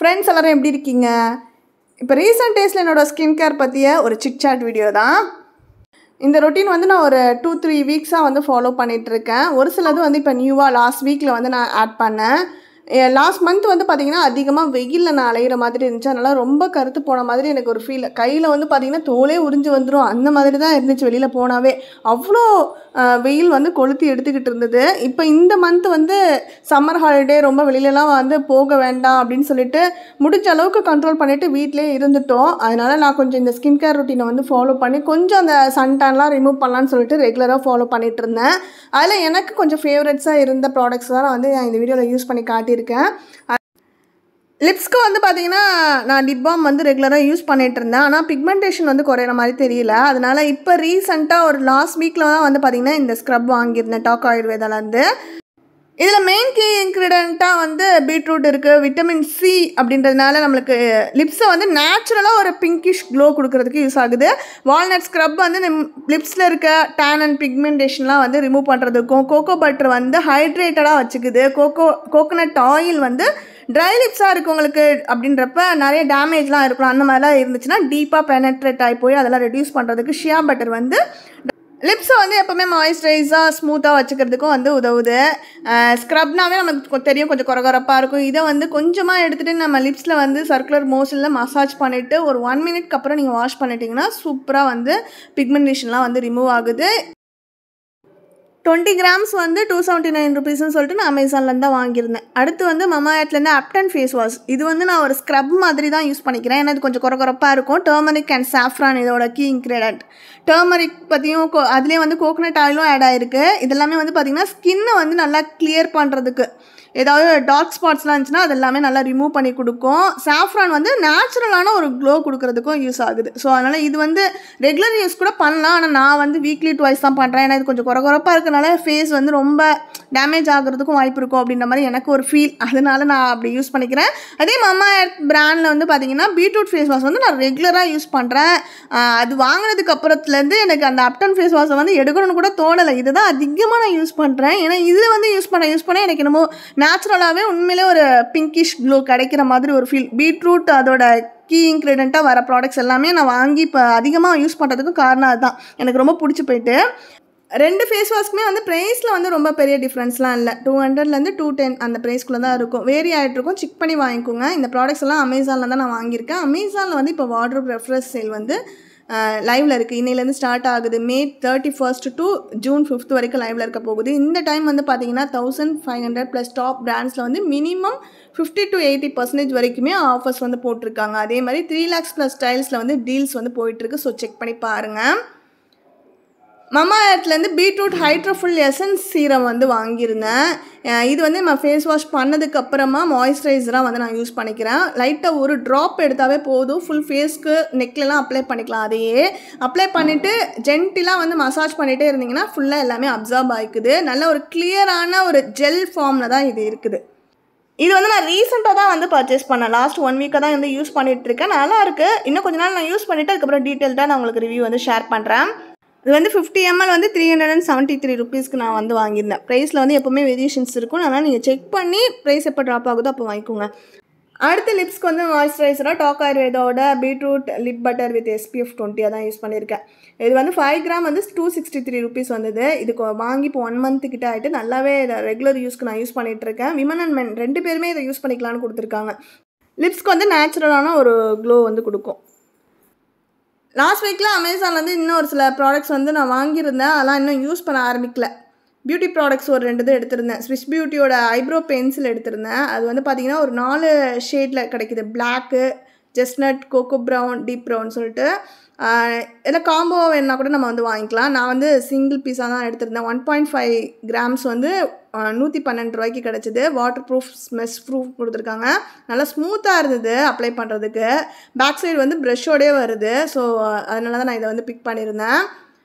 Friends எல்லாரும் எப்படி இருக்கீங்க? இப்போ ரீசெண்ட் டேஸில் என்னோடய ஸ்கின் கேர் பற்றிய ஒரு சிட் சாட் வீடியோ தான். இந்த ரொட்டீன் வந்து நான் ஒரு 2-3 வீக்ஸாக வந்து ஃபாலோ பண்ணிகிட்ருக்கேன். ஒரு சிலது வந்து இப்போ நியூவாக லாஸ்ட் வீக்கில் வந்து நான் ஆட் பண்ணேன். லாஸ்ட் மந்த் வந்து பார்த்திங்கன்னா அதிகமாக வெயிலில் நான் அலையிற மாதிரி இருந்துச்சு. அதனால் ரொம்ப கருத்து போன மாதிரி எனக்கு ஒரு ஃபீல். கையில் வந்து பார்த்திங்கன்னா தோலே உறிஞ்சு வந்துடும், அந்த மாதிரி தான் இருந்துச்சு வெளியில் போனாவே. அவ்வளோ வெயில் வந்து கொளுத்தி எடுத்துக்கிட்டு இருந்தது. இப்போ இந்த மந்த் வந்து சம்மர் ஹாலிடே, ரொம்ப வெளியிலலாம் வந்து போக வேண்டாம் அப்படின்னு சொல்லிட்டு முடிஞ்ச அளவுக்கு கண்ட்ரோல் பண்ணிவிட்டு வீட்டிலே இருந்துட்டோம். அதனால் நான் கொஞ்சம் இந்த ஸ்கின் கேர் ரொட்டீனை வந்து ஃபாலோ பண்ணி கொஞ்சம் அந்த சன்டான்லாம் ரிமூவ் பண்ணலான்னு சொல்லிட்டு ரெகுலராக ஃபாலோ பண்ணிகிட்டு இருந்தேன். அதில் எனக்கு கொஞ்சம் ஃபேவரட்ஸாக இருந்த ப்ராடக்ட்ஸ் தான் நான் வந்து இந்த வீடியோவில் யூஸ் பண்ணி காட்டியிருக்கேன். லிப்ஸ்க்கு வந்து பார்த்திங்கன்னா நான் லிப் பாம் வந்து ரெகுலராக யூஸ் பண்ணிகிட்டு இருந்தேன். ஆனால் பிக்மெண்டேஷன் வந்து குறையிற மாதிரி தெரியல. அதனால் இப்போ ரீசெண்டாக ஒரு லாஸ்ட் வீக்கில் தான் வந்து பார்த்திங்கன்னா இந்த ஸ்க்ரப் வாங்கியிருந்தேன் டாக் ஆயுர்வேதாலேருந்து. இதில் மெயின் கீ இன்க்ரீடியண்ட்டாக வந்து பீட்ரூட் இருக்குது, விட்டமின் சி அப்படின்றதுனால நம்மளுக்கு லிப்ஸை வந்து நேச்சுரலாக ஒரு பிங்கிஷ் க்ளோ கொடுக்கறதுக்கு யூஸ் ஆகுது. வால்நட் ஸ்க்ரப் வந்து லிப்ஸில் இருக்க டேன் அண்ட் பிக்மெண்டேஷன்லாம் வந்து ரிமூவ் பண்ணுறதுக்கும், கோகோ பட்டர் வந்து ஹைட்ரேட்டடாக வச்சுக்குது, கோகோனட் ஆயில் வந்து ட்ரை லிப்ஸாக இருக்கவங்களுக்கு அப்படின்றப்ப நிறைய டேமேஜ்லாம் இருக்கலாம், அந்த மாதிரிலாம் இருந்துச்சுன்னா டீப்பாக பெனட்ரேட் ஆகி போய் அதெல்லாம் ரெடியூஸ் பண்ணுறதுக்கு ஷியா பட்டர் வந்து லிப்ஸை வந்து எப்போவுமே மாய்ஸ்சரைஸாக ஸ்மூத்தாக வச்சுக்கிறதுக்கும் வந்து உதவுது. ஸ்க்ரப்னாவே நமக்கு தெரியும் கொஞ்சம் குறகுறப்பாக இருக்கும். இதை வந்து கொஞ்சமாக எடுத்துகிட்டு நம்ம லிப்ஸில் வந்து சர்க்குலர் மோஷனில் மசாஜ் பண்ணிவிட்டு ஒரு 1 மினிட்க்கு அப்புறம் நீங்கள் வாஷ் பண்ணிட்டீங்கன்னா சூப்பராக வந்து பிக்மெண்டேஷன்லாம் வந்து ரிமூவ் ஆகுது. 20 கிராம்ஸ் வந்து 279 ருபீஸ்ன்னு சொல்லிட்டு நான் அமேசான்லேருந்து தான் வாங்கியிருந்தேன். அடுத்து வந்து மமா எர்த்லேருந்து அப்டன் ஃபேஸ் வாஷ். இது வந்து நான் ஒரு ஸ்க்ரப் மாதிரி தான் யூஸ் பண்ணிக்கிறேன். ஏன்னா இது கொஞ்சம் குறகுறப்பாக இருக்கும். டர்மரிக் அண்ட் சாஃப்ரான் இதோட கீ இன்க்ரீடியன்ட். டர்மரிக் பற்றியும் அதுலேயே வந்து கோகோனட் ஆயிலும் ஆட் ஆகிருக்கு. இதெல்லாமே வந்து பார்த்திங்கன்னா ஸ்கின்னை வந்து நல்லா கிளியர் பண்ணுறதுக்கு, ஏதாவது டார்க் ஸ்பாட்ஸ்லாம் இருந்துச்சுன்னா அது எல்லாமே நல்லா ரிமூவ் பண்ணி கொடுக்கும். சாஃப்ரான் வந்து நேச்சுரலான ஒரு க்ளோ கொடுக்கறதுக்கும் யூஸ் ஆகுது. ஸோ அதனால் இது வந்து ரெகுலர் யூஸ் கூட பண்ணலாம். ஆனால் நான் வந்து வீக்லி ட்வைஸ் தான் பண்ணுறேன். ஏன்னா இது கொஞ்சம் குறகுறப்பாக இருக்கனால ஃபேஸ் வந்து ரொம்ப டேமேஜ் ஆகிறதுக்கும் வாய்ப்பு இருக்கும் அப்படின்ற மாதிரி எனக்கு ஒரு ஃபீல். அதனால நான் அப்படி யூஸ் பண்ணிக்கிறேன். அதே மமா எர்த் பிராண்டில் வந்து பார்த்திங்கன்னா பீட்ரூட் ஃபேஸ் வாஷ் வந்து நான் ரெகுலராக யூஸ் பண்ணுறேன். அது வாங்கினதுக்கு அப்புறத்துலேருந்து எனக்கு அந்த அப்டன் ஃபேஸ் வாஷை வந்து எடுக்கணும்னு கூட தோணலை. இதை தான் அதிகமாக நான் யூஸ் பண்ணுறேன். ஏன்னா இதில் வந்து யூஸ் பண்ண எனக்கு என்னமோ நேச்சுரலாகவே உண்மையிலே ஒரு பிங்கிஷ் க்ளோ கிடைக்கிற மாதிரி ஒரு ஃபீல். பீட்ரூட் அதோட கீ இன்க்ரீடியண்ட்டாக வர ப்ராடக்ட்ஸ் எல்லாமே நான் வாங்கி இப்போ அதிகமாக யூஸ் பண்ணுறதுக்கும் காரணம் அதுதான். எனக்கு ரொம்ப பிடிச்சி போயிட்டு. 2 ஃபேஸ் வாஷ்க்குமே வந்து ப்ரைஸில் வந்து ரொம்ப பெரிய டிஃப்ரென்ஸ்லாம் இல்லை. 200லேருந்து 210 அந்த ப்ரைஸ்க்குள்ளே தான் இருக்கும். வேரி ஆகிட்ருக்கும். செக் பண்ணி வாங்கிக்கோங்க. இந்த ப்ராடக்ட்ஸ் எல்லாம் அமேசானில் தான் நான் வாங்கியிருக்கேன். அமேசானில் வந்து இப்போ வார்ட்ரோப் ரெஃப்ரெஷ் சேல் வந்து லைவில் இருக்குது. இன்னையிலேருந்து ஸ்டார்ட் ஆகுது. May 31st to June 5th வரைக்கும் லைவில் இருக்க போகுது. இந்த டைம் வந்து பார்த்தீங்கன்னா 1500+ டாப் பிராண்ட்ஸில் வந்து மினிமம் 50-80% வரைக்குமே ஆஃபர்ஸ் வந்து போட்டிருக்காங்க. அதே மாதிரி 3 lakhs+ ஸ்டைல்ஸில் வந்து டீல்ஸ் வந்து போயிட்டுருக்கு. ஸோ செக் பண்ணி பாருங்கள். மமா எர்த்லேருந்து பீட்ரூட் ஹைட்ரோஃபுல் எசன்ஸ் சீரம் வந்து வாங்கியிருந்தேன். இது வந்து நம்ம ஃபேஸ் வாஷ் பண்ணதுக்கப்புறமா மாய்ஸ்சரைசராக வந்து நான் யூஸ் பண்ணிக்கிறேன். லைட்டாக ஒரு ட்ராப் எடுத்தாவே போதும். ஃபுல் ஃபேஸ்க்கு நெக்லலாம் அப்ளை பண்ணிக்கலாம். அதையே அப்ளை பண்ணிவிட்டு ஜென்டிலாக வந்து மசாஜ் பண்ணிகிட்டே இருந்தீங்கன்னா ஃபுல்லாக எல்லாமே அப்சார்ப் ஆகிக்குது. நல்ல ஒரு கிளியரான ஒரு ஜெல் ஃபார்மில் தான் இது இருக்குது. இது வந்து நான் ரீசெண்டாக தான் வந்து பர்ச்சேஸ் பண்ணேன். லாஸ்ட் 1 வீக்காக தான் வந்து யூஸ் பண்ணிகிட்ருக்கேன். நல்லா இருக்குது. இன்னும் கொஞ்ச நாள் நான் யூஸ் பண்ணிவிட்டு அதுக்கப்புறம் டீட்டெயில்டாக நான் உங்களுக்கு ரிவ்யூ வந்து ஷேர் பண்ணுறேன். இது வந்து 50 ml வந்து 373 ருபீஸ்க்கு நான் வந்து வாங்கியிருந்தேன். ப்ரைஸில் வந்து எப்போவுமே வேரியேஷன்ஸ் இருக்கும். அதனால் நீங்கள் செக் பண்ணி ப்ரைஸ் எப்போ ட்ராப் ஆகுதோ அப்போ வாங்கிக்கோங்க. அடுத்து லிப்ஸ்க்கு வந்து மாய்ஸ்சரைசராக டாக் ஆயுர்வேதாவோட beetroot lip butter with SPF 20 தான் யூஸ் பண்ணியிருக்கேன். இது வந்து 5 கிராம் வந்து 263 ருபீஸ் வந்தது. இதுக்கு வாங்கி இப்போ 1 month கிட்ட ஆகிட்டு நல்லாவே இதை ரெகுலர் யூஸ்க்கு நான் யூஸ் பண்ணிகிட்ருக்கேன். விமன் அண்ட் மென் 2 பேருமே இதை யூஸ் பண்ணிக்கலான்னு கொடுத்துருக்காங்க. லிப்ஸ்க்கு வந்து நேச்சுரலான ஒரு க்ளோ வந்து கொடுக்கும். லாஸ்ட் வீக்கில் அமேசான்லேருந்து இன்னும் ஒரு சில ப்ராடக்ட்ஸ் வந்து நான் வாங்கியிருந்தேன். அதெல்லாம் இன்னும் யூஸ் பண்ண ஆரம்பிக்கல. பியூட்டி ப்ராடக்ட்ஸ் ஒரு 2 இது எடுத்திருந்தேன். ஸ்விஸ் பியூட்டியோட ஐப்ரோ பென்சில் எடுத்திருந்தேன். அது வந்து பார்த்திங்கன்னா ஒரு 4 ஷேடில் கிடைக்கிது. Black, chestnut, cocoa brown, deep brown சொல்லிட்டு. இதில் காம்போ வேணுன்னா கூட நம்ம வந்து வாங்கிக்கலாம். நான் வந்து சிங்கிள் பீஸாக தான் எடுத்திருந்தேன். 1.5 கிராம்ஸ் வந்து 112 ரூபாய்க்கு கிடச்சிது. வாட்டர் ப்ரூஃப், ஸ்மெஷ் ப்ரூஃப் கொடுத்துருக்காங்க. நல்லா ஸ்மூத்தாக இருந்தது அப்ளை பண்ணுறதுக்கு. பேக் சைடு வந்து ப்ரெஷ்ஷோடே வருது. ஸோ அதனால தான் நான் இதை வந்து பிக் பண்ணியிருந்தேன்.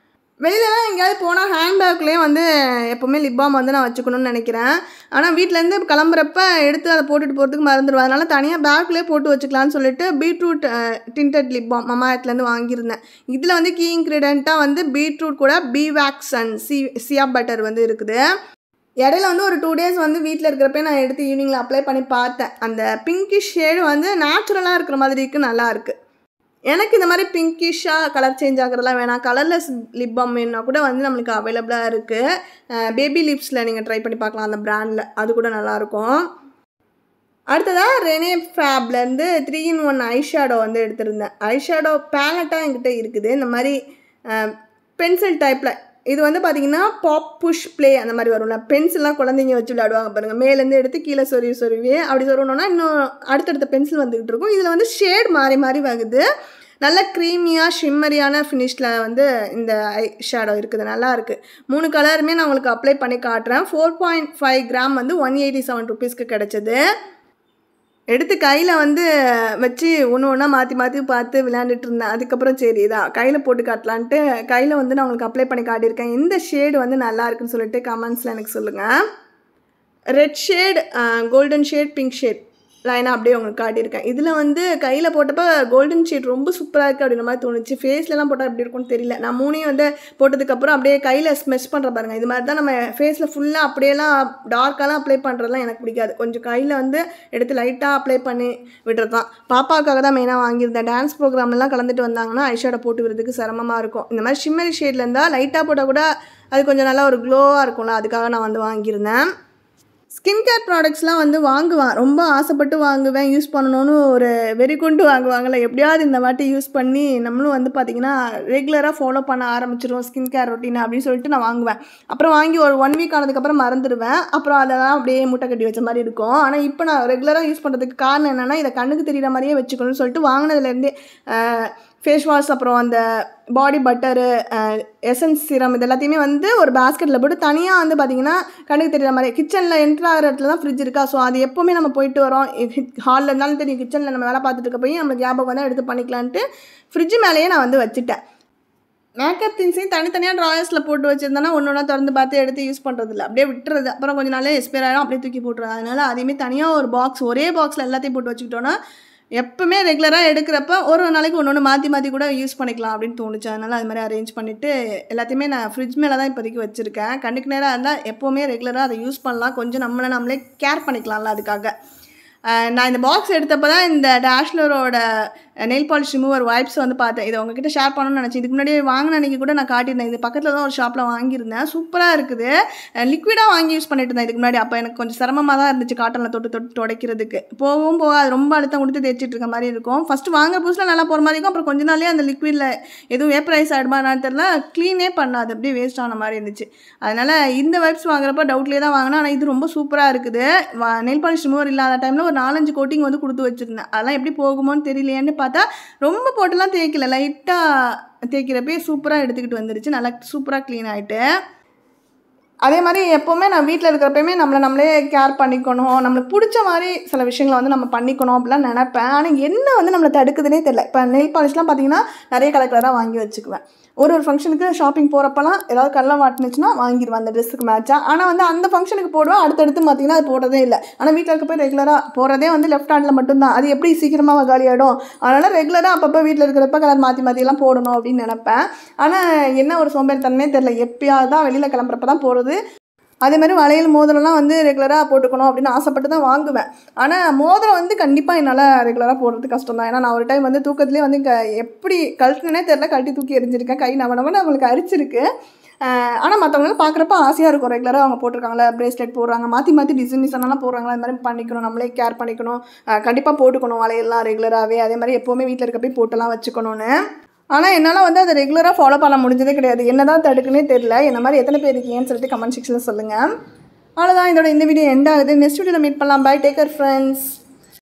வெளியிலலாம் எங்கேயாவது போனால் ஹேண்ட்பேக்லேயே வந்து எப்போவுமே லிப் பாம் வந்து நான் வச்சுக்கணும்னு நினைக்கிறேன். ஆனால் வீட்டிலேருந்து கிளம்புறப்ப எடுத்து அதை போட்டுட்டு போகிறதுக்கு மறந்துடுவேன். அதனால் தனியாக பேக்லேயே போட்டு வச்சுக்கலான்னு சொல்லிட்டு பீட்ரூட் டிண்டட் லிப் பாம் மமா எர்த்லேருந்து வாங்கியிருந்தேன். இதில் வந்து கீ இன்க்ரீடியண்ட்டாக வந்து பீட்ரூட் கூட பீ வேக்ஸ் அண்ட் சியா பட்டர் வந்து இருக்குது. இடையில வந்து ஒரு 2 டேஸ் வந்து வீட்டில் இருக்கிறப்ப நான் எடுத்து ஈவினிங்கில் அப்ளை பண்ணி பார்த்தேன். அந்த பிங்கிஷ் ஷேடு வந்து நேச்சுரலாக இருக்கிற மாதிரி இருக்குது, நல்லா இருக்குது. எனக்கு இந்த மாதிரி பிங்கிஷாக கலர் சேஞ்ச் ஆகிறதுலாம் வேணாம், கலர்லெஸ் லிப் பாம் வேணுன்னா கூட வந்து நம்மளுக்கு அவைலபிளாக இருக்குது. பேபி லிப்ஸில் நீங்கள் ட்ரை பண்ணி பார்க்கலாம், அந்த ப்ராண்டில், அது கூட நல்லாயிருக்கும். அடுத்ததாக ரெனே ஃபேப்லேருந்து 3-in-1 ஐஷேடோ வந்து எடுத்திருந்தேன். ஐஷேடோ பேலட்டாக என்கிட்ட இருக்குது, இந்த மாதிரி பென்சில் டைப்பில். இது வந்து பார்த்திங்கன்னா பாப் புஷ் ப்ளே அந்த மாதிரி வரும்ல, பென்சில்லாம் குழந்தைங்க வச்சு விளையாடுவாங்க பாருங்கள், மேலேருந்து எடுத்து கீழே சொருவி அப்படி சொருவினோன்னா இன்னும் அடுத்தடுத்த பென்சில் வந்துக்கிட்டு இருக்கும். இதில் வந்து ஷேட் மாறி மாறி வருது, நல்ல க்ரீமியாக ஷிம்மரியான ஃபினிஷில் வந்து இந்த ஐ ஷேடோ இருக்குது, நல்லா இருக்குது. 3 கலருமே நான் உங்களுக்கு அப்ளை பண்ணி காட்டுறேன். 4.5 கிராம் வந்து 187 ருபீஸ்க்கு கிடச்சிது. எடுத்து கையில் வந்து வச்சு ஒன்று ஒன்றா மாற்றி மாற்றி பார்த்து விளையாண்டுட்டு இருந்தேன். அதுக்கப்புறம் சரி இதான் கையில் போட்டு காட்டலான்ட்டு கையில் வந்து நான் உங்களுக்கு அப்ளை பண்ணி காட்டியிருக்கேன். இந்த ஷேடு வந்து நல்லா இருக்குன்னு சொல்லிட்டு கமெண்ட்ஸில் எனக்கு சொல்லுங்கள். Red shade, golden shade, pink shade லைனாக அப்படியே உங்களுக்கு காட்டியிருக்கேன். இதில் வந்து கையில் போட்டப்போ கோல்டன் ஷேட் ரொம்ப சூப்பராக இருக்குது அப்படின்ற மாதிரி தோணுச்சு. ஃபேஸ்லலாம் போட்டால் எப்படி இருக்கும்னு தெரியல. நான் 3 வந்து போட்டதுக்கப்புறம் அப்படியே கையில் ஸ்மெஷ் பண்ணுற பாருங்கள், இது மாதிரி தான் நம்ம ஃபேஸில் ஃபுல்லாக அப்படியெல்லாம் டார்க்காலாம் அப்ளை பண்ணுறதுலாம் எனக்கு பிடிக்காது. கொஞ்சம் கையில் வந்து எடுத்து லைட்டாக அப்ளை பண்ணி விடுறது தான். பாப்பாவுக்காக தான் மெயினாக வாங்கியிருந்தேன். டான்ஸ் ப்ரோக்ராம்லாம் கலந்துட்டு வந்தாங்கன்னா ஐஷேடோ போட்டு விடுறதுக்கு சிரமமாக இருக்கும். இந்த மாதிரி ஷிம்மரி ஷேடில் இருந்தால் லைட்டாக போட்டால் கூட அது கொஞ்சம் நல்லா ஒரு க்ளோவாக இருக்கும்ல, அதுக்காக நான் வந்து வாங்கியிருந்தேன். ஸ்கின் கேர் ப்ராடக்ட்ஸ்லாம் வந்து வாங்குவேன், ரொம்ப ஆசைப்பட்டு வாங்குவேன், யூஸ் பண்ணணும்னு ஒரு வெறி கொண்டு வாங்குவாங்கள்ல, எப்படியாவது இந்த வாட்டி யூஸ் பண்ணி நம்மளும் வந்து பார்த்திங்கன்னா ரெகுலராக ஃபாலோ பண்ண ஆரம்பிச்சிடுவோம் ஸ்கின் கேர் ரொட்டீனை அப்படின்னு சொல்லிட்டு நான் வாங்குவேன். அப்புறம் வாங்கி ஒரு 1 வீக் ஆனதுக்கப்புறம் மறந்துடுவேன். அப்புறம் அதெல்லாம் அப்படியே மூட்டை கட்டி வச்ச மாதிரி இருக்கும். ஆனால் இப்போ நான் ரெகுலராக யூஸ் பண்ணுறதுக்கு காரணம் என்னென்னா, இதை கண்ணுக்கு தெரிகிற மாதிரியே வச்சுக்கணும்னு சொல்லிட்டு வாங்கினதுலேருந்தே ஃபேஸ் வாஷ், அப்புறம் அந்த பாடி பட்டரு, எசன்ஸ் சீரம், இது எல்லாத்தையுமே வந்து ஒரு பேஸ்கெட்டில் போட்டு தனியாக வந்து பார்த்திங்கன்னா கண்ணுக்கு தெரிகிற மாதிரி கிச்சனில் என்ட்ரு ஆகிற இடத்துல தான் ஃப்ரிட்ஜ் இருக்கா. ஸோ அது எப்போவுமே நம்ம போயிட்டு வரோம், ஹாலில் இருந்தாலும் தெரியும், கிச்சனில் நம்ம வேலை பார்த்துட்டு இருக்க போய் நம்மளுக்கு ஞாபகம் வந்து எடுத்து பண்ணிக்கலான்ட்டு ஃப்ரிட்ஜு மேலேயே நான் வந்து வச்சுட்டேன். மேக்கப் திங்ஸையும் தனித்தனியாக ட்ராயர்ஸில் போட்டு வச்சுருந்தேன்னா ஒன்று ஒன்றா திறந்து பார்த்து எடுத்து யூஸ் பண்ணுறதில்ல, அப்படியே விட்டுறது. அப்புறம் கொஞ்சம் நாளே எக்ஸ்பயர் ஆகிடும், அப்படியே தூக்கி போட்டுருவேன். அதனால் அதையுமே தனியாக ஒரு பாக்ஸ், ஒரே பாக்ஸில் எல்லாத்தையும் போட்டு வச்சுக்கிட்டோன்னா எப்பவுமே ரெகுலராக எடுக்கிறப்ப ஒரு நாளைக்கு ஒன்று மாற்றி கூட யூஸ் பண்ணிக்கலாம் அப்படின்னு தோணுச்சு. அதனால் அது மாதிரி அரேஞ்ச் பண்ணிவிட்டு எல்லாத்தையுமே நான் ஃப்ரிட்ஜ் மேலே தான் இப்போதைக்கு வச்சுருக்கேன். கண்ணுக்கு நேராக இருந்தால் எப்போவுமே ரெகுலராக அதை யூஸ் பண்ணலாம், கொஞ்சம் நம்மளே கேர் பண்ணிக்கலாம்ல, அதுக்காக. நான் இந்த பாக்ஸ் எடுத்தப்போ தான் இந்த டேஷ்லரோட நெயில் பாலிஷ் ரிமூவர் வைப்ஸ் வந்து பார்த்தேன். இதை உங்ககிட்ட ஷேர் பண்ணணும்னு நினச்சேன். இதுக்கு முன்னாடி வாங்கின அன்றைக்கி கூட நான் காட்டியிருந்தேன். இது பக்கத்தில் தான் ஒரு ஷாப்பில் வாங்கியிருந்தேன், சூப்பராக இருக்குது. லிக்விடாக வாங்கி யூஸ் பண்ணிட்டு இருந்தேன் இதுக்கு முன்னாடி. அப்போ எனக்கு கொஞ்சம் சிரமமாக தான் இருந்துச்சு காட்டனில் தொட்டு துடைக்கிறதுக்கு. போக அது ரொம்ப அழுத்தம் கொடுத்து தேய்ச்சிட்டு இருக்க மாதிரி இருக்கும். ஃபஸ்ட்டு வாங்க புதுசில் நல்லா போகிற மாதிரி இருக்கும். அப்புறம் கொஞ்ச நாளே அந்த லிக்விடில் எதுவும் வேப்பரைஸ் ஆகிடுமா என்னன்னு தெரியல, க்ளீனே பண்ணாது, அப்படியே வேஸ்ட் ஆன மாதிரி இருந்துச்சு. அதனால் இந்த வைப்ஸ் வாங்குறப்ப டவுட்லேயே தான் வாங்கினேன். ஆனால் இது ரொம்ப சூப்பராக இருக்குது. நெயில் பாலிஷ் ரிமூவர் இல்லாத டைமில் ஒரு 4-5 கோட்டிங் வந்து கொடுத்து வச்சுருந்தேன். அதெல்லாம் எப்படி போகுமோன்னு தெரியலையேன்னு பார்த்தா ரொம்ப போட்டுலாம் தேய்க்கல, லைட்டாக தேய்க்கிறப்பே சூப்பராக எடுத்துக்கிட்டு வந்துருச்சு, நல்லா சூப்பராக க்ளீன் ஆகிட்டு. அதே மாதிரி எப்போவுமே நான் வீட்டில் இருக்கிறப்பயுமே நம்மளே கேர் பண்ணிக்கணும், நம்மளுக்கு பிடிச்ச மாதிரி சில விஷயங்களை வந்து நம்ம பண்ணிக்கணும் அப்படிலாம் நினைப்பேன். ஆனால் என்ன வந்து நம்மளை தடுக்குதுன்னே தெரியல. இப்போ நெயில் பாலிஷ்லாம் பார்த்திங்கன்னா நிறைய கலராக வாங்கி வச்சுக்குவேன். ஒரு ஃபங்க்ஷனுக்கு ஷாப்பிங் போகிறப்பெல்லாம் ஏதாவது கல்லம் மாட்டினுச்சுன்னா வாங்கிடுவேன் அந்த ட்ரெஸ்ஸுக்கு மேட்சாக. ஆனால் வந்து அந்த ஃபங்க்ஷனுக்கு போடுவேன், அடுத்தடுத்து பார்த்திங்கன்னா அது போடுறதே இல்லை. ஆனால் வீட்டில் இருக்க போய் ரெகுலராக போகிறதே வந்து லெஃப்ட் ஹேண்டில் மட்டும்தான், அது எப்படி சீக்கிரமாக காலியாகிடும். அதனால் ரெகுலராக அப்பப்போ வீட்டில் இருக்கிறப்ப கலர் மாற்றிலாம் போடணும் அப்படின்னு நினைப்பேன். ஆனால் என்ன ஒரு சோம்பேறித்தனமே தெரியல, எப்பயாவது தான் வெளியில் கிளம்புறப்ப தான் போடுறது. அதே மாதிரி வளையல் மோதிரம்லாம் வந்து ரெகுலராக போட்டுக்கணும் அப்படின்னு ஆசைப்பட்டு தான் வாங்குவேன். ஆனால் மோதிரம் வந்து கண்டிப்பாக என்னால் ரெகுலராக போடுறது கஷ்டம் தான். ஏன்னா நான் ஒரு டைம் வந்து தூக்கத்துலேயே வந்து எப்படி கழட்டினே தெரில, கழட்டி தூக்கி எரிஞ்சிருக்கேன், கை நவனவன்னு அவங்களுக்கு அரிச்சிருக்கு. ஆனால் மற்றவங்களும் பார்க்குறப்ப ஆசையாக இருக்கும், ரெகுலராக அவங்க போட்டிருக்காங்களே, ப்ரேஸ்லெட் போடுறாங்க, மாற்றி டிசைன்லாம் போடுறாங்களா, அது மாதிரி பண்ணிக்கணும், நம்மளே கேர் பண்ணிக்கணும், கண்டிப்பாக போட்டுக்கணும் வளையல்லாம் ரெகுலராகவே. அதே மாதிரி எப்போவுமே வீட்டில் இருக்க போய் போட்டெல்லாம் வச்சுக்கணும்னு. ஆனால் என்னால் வந்து அதை ரெகுலராக ஃபாலோ பண்ண முடிஞ்சதே கிடையாது. என்ன தான் தடுக்குன்னே தெரியல. என்ன மாதிரி எத்தனை பேர் இருக்கீங்கன்னு சொல்லிட்டு கமெண்ட் செக்ஷனில் சொல்லுங்கள். அவ்வளோதான், இந்த வீடியோ எண்ட் ஆகுது. நெக்ஸ்ட் வீடியோவில் மீட் பண்ணலாம். Bye, take care friends.